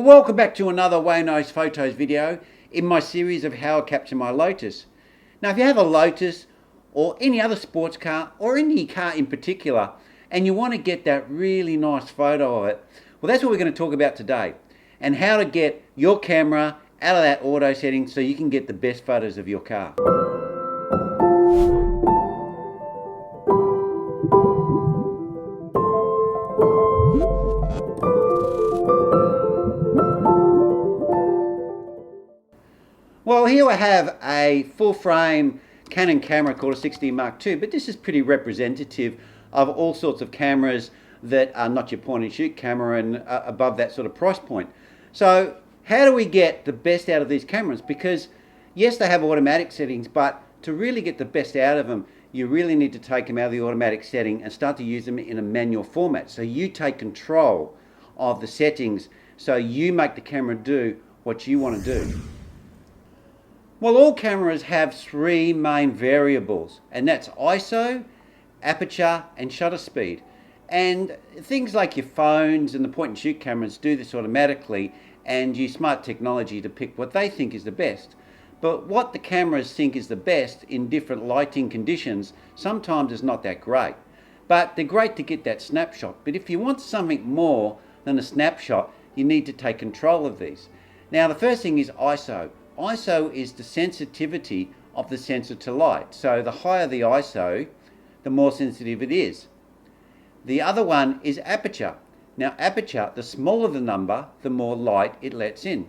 Well, welcome back to another Wayno's Photos video in my series of how I capture my Lotus. Now, if you have a Lotus or any other sports car or any car in particular and you want to get that really nice photo of it, well, that's what we're going to talk about today, and how to get your camera out of that auto setting so you can get the best photos of your car. Well, here I have a full frame Canon camera called a 6D Mark II, but this is pretty representative of all sorts of cameras that are not your point and shoot camera and above that sort of price point. So how do we get the best out of these cameras? Because yes, they have automatic settings, but to really get the best out of them, you really need to take them out of the automatic setting and start to use them in a manual format. So you take control of the settings, so you make the camera do what you want to do. Well, all cameras have three main variables, and that's ISO, aperture, and shutter speed. And things like your phones and the point and shoot cameras do this automatically and use smart technology to pick what they think is the best. But what the cameras think is the best in different lighting conditions sometimes is not that great. But they're great to get that snapshot. But if you want something more than a snapshot, you need to take control of these. Now, the first thing is ISO. ISO is the sensitivity of the sensor to light. So the higher the ISO, the more sensitive it is. The other one is aperture. Now aperture, the smaller the number, the more light it lets in.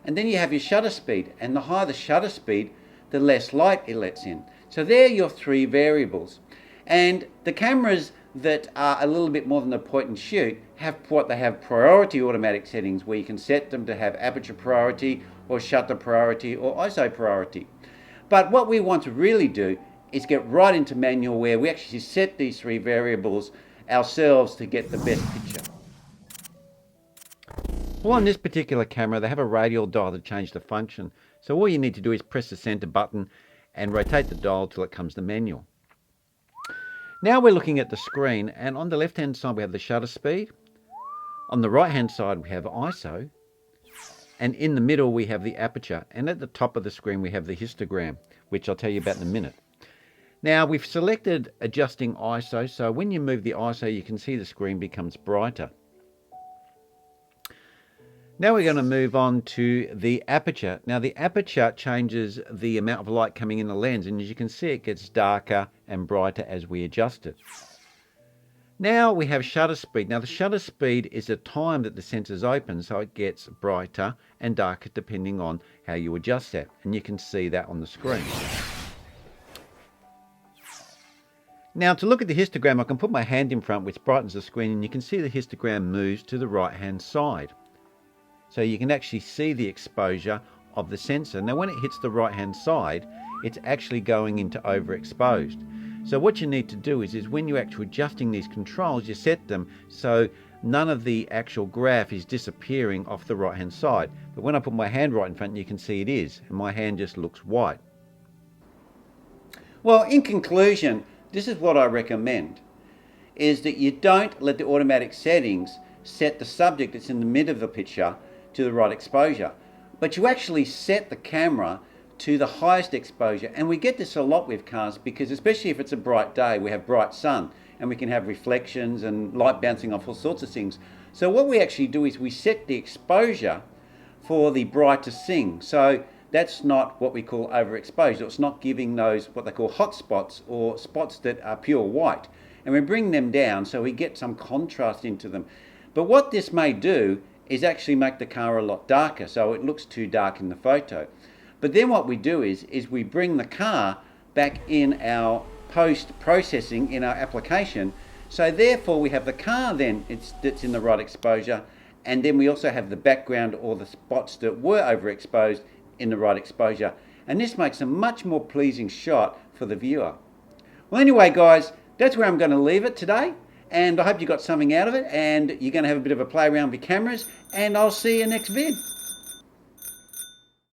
And then you have your shutter speed, and the higher the shutter speed, the less light it lets in. So they're your three variables. And the cameras that are a little bit more than a point and shoot have priority automatic settings where you can set them to have aperture priority or shutter priority or ISO priority. But what we want to really do is get right into manual where we actually set these three variables ourselves to get the best picture. Well, on this particular camera they have a radial dial to change the function. So all you need to do is press the center button and rotate the dial till it comes to manual. Now we're looking at the screen, and on the left hand side we have the shutter speed, on the right hand side we have ISO, and in the middle we have the aperture, and at the top of the screen we have the histogram, which I'll tell you about in a minute. Now we've selected adjusting ISO, so when you move the ISO you can see the screen becomes brighter. Now we're going to move on to the aperture. Now the aperture changes the amount of light coming in the lens, and as you can see it gets darker and brighter as we adjust it. Now we have shutter speed. Now the shutter speed is the time that the sensor's open, so it gets brighter and darker depending on how you adjust that, and you can see that on the screen. Now to look at the histogram, I can put my hand in front, which brightens the screen, and you can see the histogram moves to the right hand side. So you can actually see the exposure of the sensor. Now when it hits the right hand side, it's actually going into overexposed. So what you need to do is when you're actually adjusting these controls, you set them so none of the actual graph is disappearing off the right hand side. But when I put my hand right in front, you can see it is, and my hand just looks white. Well, in conclusion, this is what I recommend, is that you don't let the automatic settings set the subject that's in the middle of the picture to the right exposure, but you actually set the camera to the highest exposure. And we get this a lot with cars, because especially if it's a bright day, we have bright sun and we can have reflections and light bouncing off all sorts of things. So what we actually do is we set the exposure for the brightest thing. So that's not what we call overexposure. It's not giving those what they call hot spots or spots that are pure white, and we bring them down so we get some contrast into them. But what this may do is actually make the car a lot darker, so it looks too dark in the photo. But then what we do is we bring the car back in our post-processing in our application, so therefore we have the car then that's in the right exposure, and then we also have the background or the spots that were overexposed in the right exposure, and this makes a much more pleasing shot for the viewer. Well, anyway guys, that's where I'm going to leave it today, and I hope you got something out of it, and you're going to have a bit of a play around with your cameras, and I'll see you next vid.